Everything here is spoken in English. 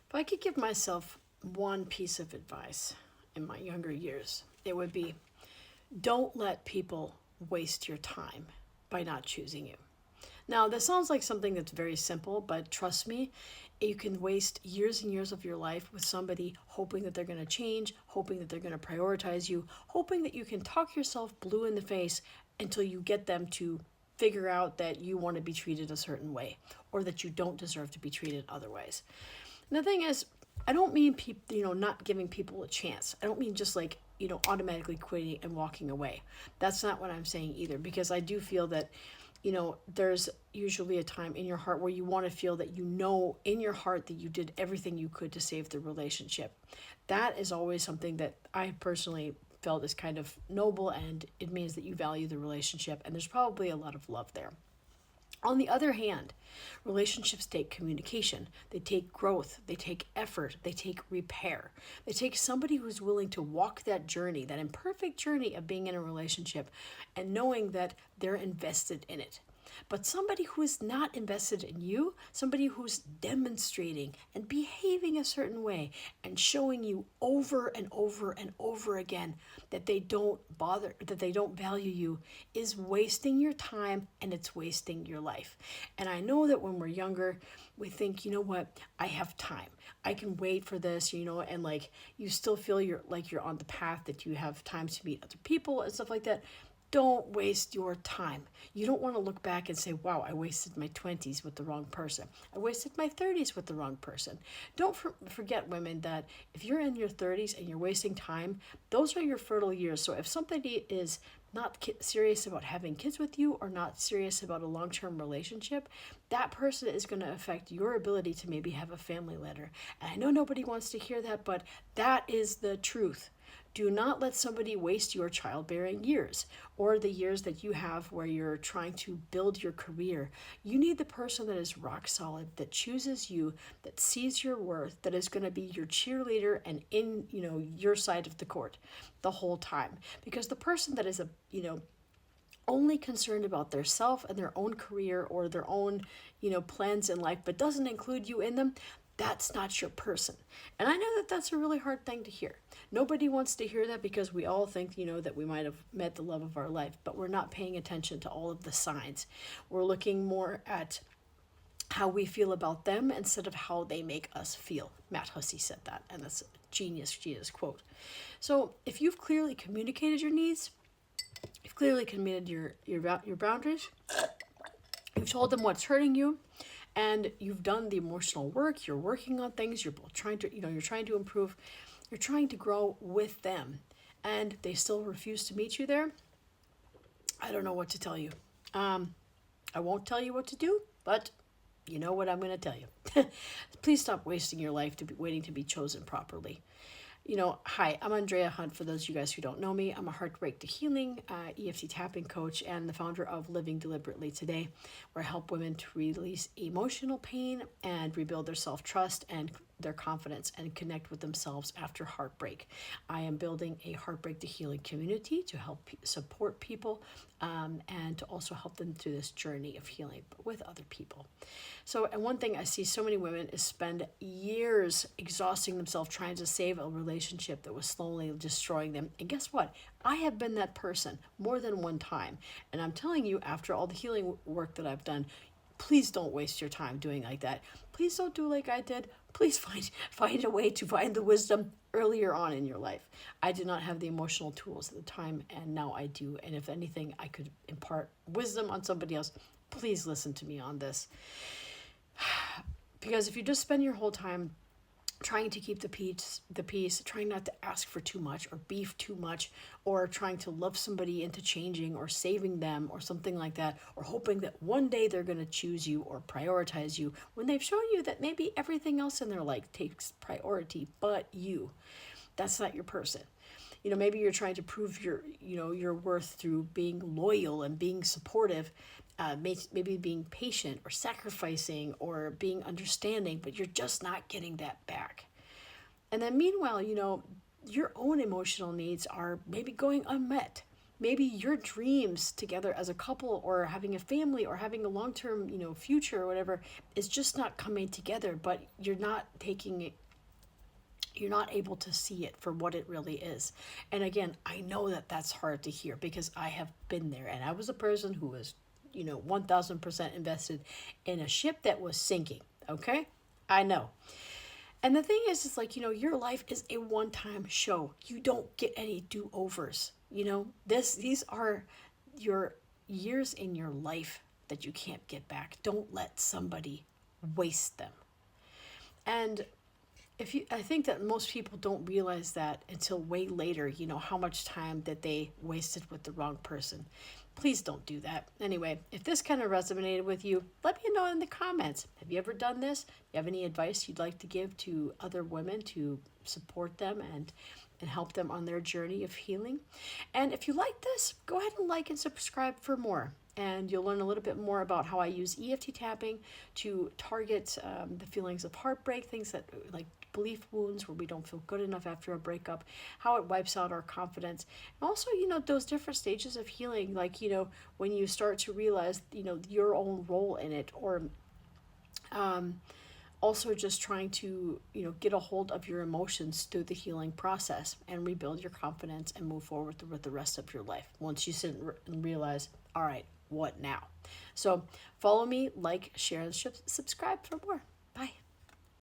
If I could give myself one piece of advice in my younger years, it would be don't let people waste your time by not choosing you. Now, this sounds like something that's very simple, but trust me, you can waste years and years of your life with somebody hoping that they're going to change, hoping that they're going to prioritize you, hoping that you can talk yourself blue in the face until you get them to figure out that you want to be treated a certain way or that you don't deserve to be treated otherwise. And the thing is, I don't mean people, not giving people a chance. I don't mean just like, automatically quitting and walking away. That's not what I'm saying either, because I do feel that, there's usually a time in your heart where you want to feel that in your heart that you did everything you could to save the relationship. That is always something that I personally felt is kind of noble, and it means that you value the relationship, and there's probably a lot of love there. On the other hand, relationships take communication, they take growth, they take effort, they take repair. They take somebody who's willing to walk that journey, that imperfect journey of being in a relationship and knowing that they're invested in it. But somebody who is not invested in you, somebody who's demonstrating and behaving a certain way and showing you over and over and over again that they don't bother, that they don't value you, is wasting your time and it's wasting your life. And I know that when we're younger, we think, you know what, I have time. I can wait for this, and like you still feel you're on the path, that you have time to meet other people and stuff like that. Don't waste your time. You don't want to look back and say, wow, I wasted my 20s with the wrong person. I wasted my 30s with the wrong person. Don't forget, women, that if you're in your 30s and you're wasting time, those are your fertile years. So if somebody is not serious about having kids with you or not serious about a long-term relationship, that person is going to affect your ability to maybe have a family later. And I know nobody wants to hear that, but that is the truth. Do not let somebody waste your childbearing years or the years that you have where you're trying to build your career. You need the person that is rock solid, that chooses you, that sees your worth, that is going to be your cheerleader and in, your side of the court the whole time. Because the person that is only concerned about their self and their own career or their own, plans in life, but doesn't include you in them, that's not your person. And I know that that's a really hard thing to hear. Nobody wants to hear that because we all think, that we might have met the love of our life, but we're not paying attention to all of the signs. We're looking more at how we feel about them instead of how they make us feel. Matt Hussey said that, and that's a genius quote. So if you've clearly communicated your needs, you've clearly committed your boundaries, you've told them what's hurting you, and you've done the emotional work, you're working on things, you're trying to, you're trying to improve, you're trying to grow with them, and they still refuse to meet you there, I don't know what to tell you. I won't tell you what to do, but you know what I'm going to tell you. Please stop wasting your life waiting to be chosen properly. Hi, I'm Andrea Hunt. For those of you guys who don't know me, I'm a Heartbreak to Healing EFT tapping coach and the founder of Living Deliberately Today, where I help women to release emotional pain and rebuild their self-trust and their confidence and connect with themselves after heartbreak. I am building a Heartbreak to Healing community to help support people and to also help them through this journey of healing, but with other people. So, and one thing I see so many women is spend years exhausting themselves trying to save a relationship that was slowly destroying them. And guess what? I have been that person more than one time. And I'm telling you, after all the healing work that I've done, please don't waste your time doing like that. Please don't do like I did. Please find a way to find the wisdom earlier on in your life. I did not have the emotional tools at the time, and now I do. And if anything, I could impart wisdom on somebody else. Please listen to me on this. Because if you just spend your whole time trying to keep the peace, trying not to ask for too much or beef too much, or trying to love somebody into changing or saving them or something like that, or hoping that one day they're going to choose you or prioritize you when they've shown you that maybe everything else in their life takes priority but you. That's not your person. Maybe you're trying to prove your worth through being loyal and being supportive, maybe being patient or sacrificing or being understanding, but you're just not getting that back. And then meanwhile, your own emotional needs are maybe going unmet. maybe your dreams together as a couple or having a family or having a long-term, future or whatever is just not coming together, but you're not able to see it for what it really is. And again, I know that that's hard to hear because I have been there, and I was a person who was 1000% invested in a ship that was sinking. Okay, I know. And the thing is, it's like, your life is a one-time show. You don't get any do-overs. These are your years in your life that you can't get back. Don't let somebody waste them. And I think that most people don't realize that until way later, how much time that they wasted with the wrong person. Please don't do that. Anyway, if this kind of resonated with you, let me know in the comments. Have you ever done this? Do you have any advice you'd like to give to other women to support them and help them on their journey of healing? And if you like this, go ahead and like and subscribe for more. And you'll learn a little bit more about how I use EFT tapping to target the feelings of heartbreak, things that like belief wounds where we don't feel good enough after a breakup, how it wipes out our confidence. And also, those different stages of healing, like, when you start to realize, your own role in it, or also just trying to, get a hold of your emotions through the healing process and rebuild your confidence and move forward with the rest of your life. Once you sit and realize, all right, what now? So follow me, like, share, and subscribe for more. Bye.